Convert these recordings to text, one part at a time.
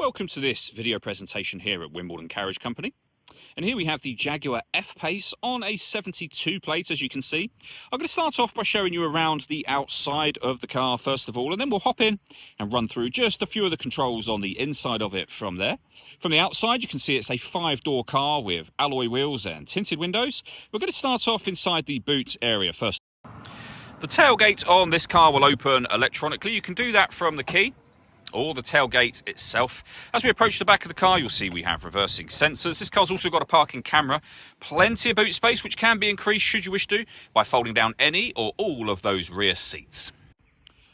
Welcome to this video presentation here at Wimbledon Carriage Company. And here we have the Jaguar F-Pace on a 72 plate, as you can see. I'm going to start off by showing you around the outside of the car first of all, and then we'll hop in and run through just a few of the controls on the inside of it from there. From the outside, you can see it's a 5-door car with alloy wheels and tinted windows. We're going to start off inside the boot area first. The tailgate on this car will open electronically. You can do that from the key or the tailgate itself. As we approach the back of the car, you'll see we have reversing sensors. This car's also got a parking camera, plenty of boot space, which can be increased should you wish to by folding down any or all of those rear seats.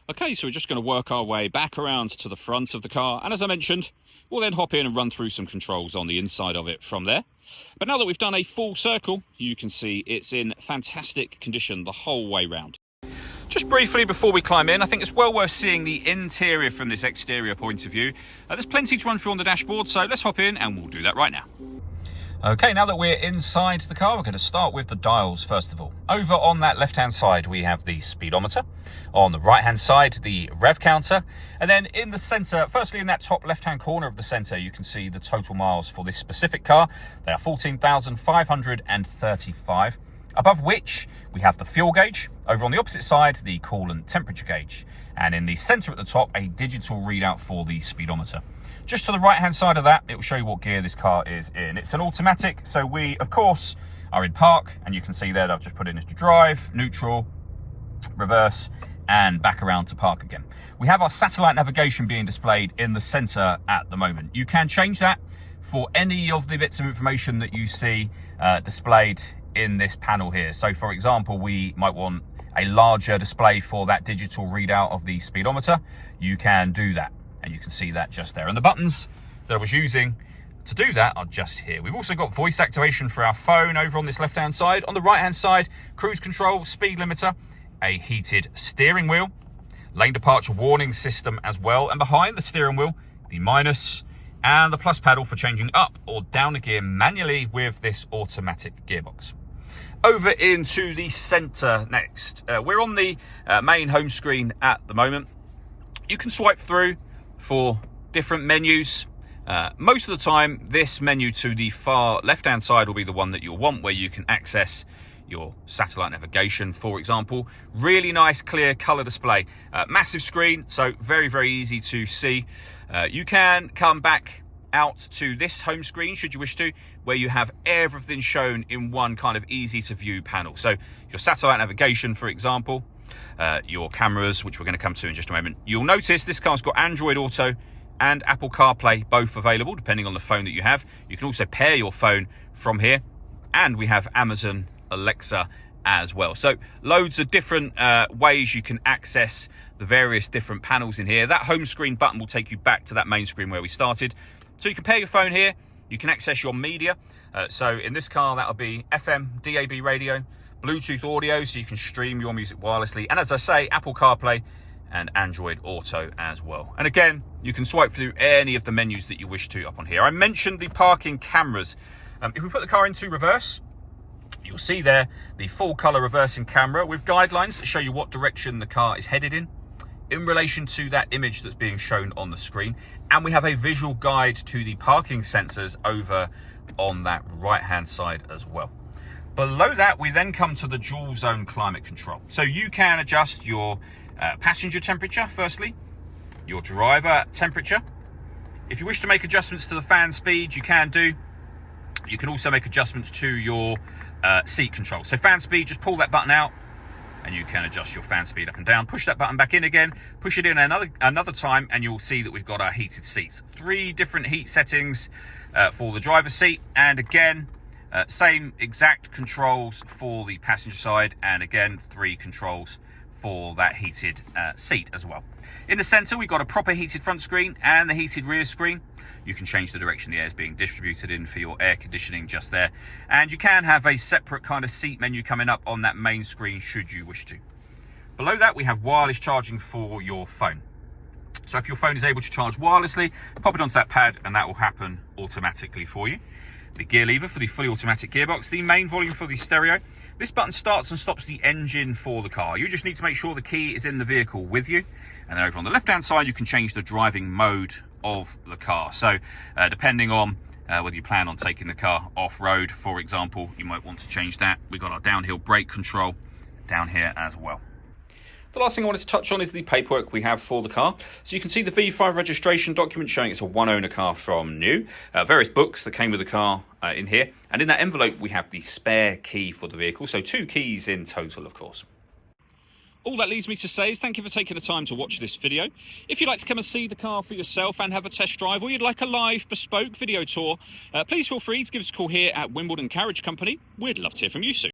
Okay, so we're just going to work our way back around to the front of the car, and as I mentioned, we'll then hop in and run through some controls on the inside of it from there. But now that we've done a full circle, you can see it's in fantastic condition the whole way round. Just briefly before we climb in, I think it's well worth seeing the interior from this exterior point of view. There's plenty to run through on the dashboard, so let's hop in and we'll do that right now. Okay, now that we're inside the car, we're going to start with the dials first of all. Over on that left-hand side, we have the speedometer. On the right-hand side, the rev counter. And then in the centre, firstly in that top left-hand corner of the centre, you can see the total miles for this specific car. They are 14,535. Above which we have the fuel gauge. Over on the opposite side, the coolant temperature gauge. And in the centre at the top, a digital readout for the speedometer. Just to the right-hand side of that, it will show you what gear this car is in. It's an automatic, so we, of course, are in park. And you can see there that I've just put in as to drive, neutral, reverse, and back around to park again. We have our satellite navigation being displayed in the centre at the moment. You can change that for any of the bits of information that you see displayed in this panel here. So for example, we might want a larger display for that digital readout of the speedometer. You can do that, and you can see that just there. And the buttons that I was using to do that are just here. We've also got voice activation for our phone over on this left hand side. On the right hand side, cruise control, speed limiter, a heated steering wheel, lane departure warning system as well, and behind the steering wheel, the minus and the plus pedal for changing up or down a gear manually with this automatic gearbox. Over into the centre next. We're on the main home screen at the moment. You can swipe through for different menus. Most of the time, this menu to the far left-hand side will be the one that you'll want, where you can access your satellite navigation, for example. Really nice, clear colour display. Massive screen, so very, very easy to see. You can come back out to this home screen should you wish to, where you have everything shown in one kind of easy to view panel. So your satellite navigation, for example, your cameras, which we're going to come to in just a moment. You'll notice this car's got Android Auto and Apple CarPlay both available depending on the phone that you have. You can also pair your phone from here, and we have Amazon Alexa as well. So loads of different ways you can access the various different panels in here. That home screen button will take you back to that main screen where we started. So you can pair your phone here, you can access your media. So in this car, that'll be FM, DAB radio, Bluetooth audio, so you can stream your music wirelessly. And as I say, Apple CarPlay and Android Auto as well. And again, you can swipe through any of the menus that you wish to up on here. I mentioned the parking cameras. If we put the car into reverse, you'll see there the full colour reversing camera with guidelines that show you what direction the car is headed in relation to that image that's being shown on the screen. And we have a visual guide to the parking sensors over on that right hand side as well. Below that, we then come to the dual zone climate control. So you can adjust your passenger temperature firstly, your driver temperature. If you wish to make adjustments to the fan speed, you can do. You can also make adjustments to your seat control. So fan speed, just pull that button out and you can adjust your fan speed up and down. Push that button back in again, push it in another time, and you'll see that we've got our heated seats. 3 different heat settings for the driver's seat, and again, same exact controls for the passenger side, and again, 3 controls for that heated seat as well. In the centre, we've got a proper heated front screen and the heated rear screen. You can change the direction the air is being distributed in for your air conditioning just there. And you can have a separate kind of seat menu coming up on that main screen should you wish to. Below that, we have wireless charging for your phone. So if your phone is able to charge wirelessly, pop it onto that pad and that will happen automatically for you. the gear lever for the fully automatic gearbox, the main volume for the stereo. This button starts and stops the engine for the car. You just need to make sure the key is in the vehicle with you. And then over on the left-hand side, you can change the driving mode of the car. So depending on whether you plan on taking the car off-road, for example, you might want to change that. We've got our downhill brake control down here as well. The last thing I wanted to touch on is the paperwork we have for the car. So you can see the V5 registration document showing it's a one-owner car from new. Various books that came with the car in here. And in that envelope, we have the spare key for the vehicle. So 2 keys in total, of course. All that leaves me to say is thank you for taking the time to watch this video. If you'd like to come and see the car for yourself and have a test drive, or you'd like a live bespoke video tour, please feel free to give us a call here at Wimbledon Carriage Company. We'd love to hear from you soon.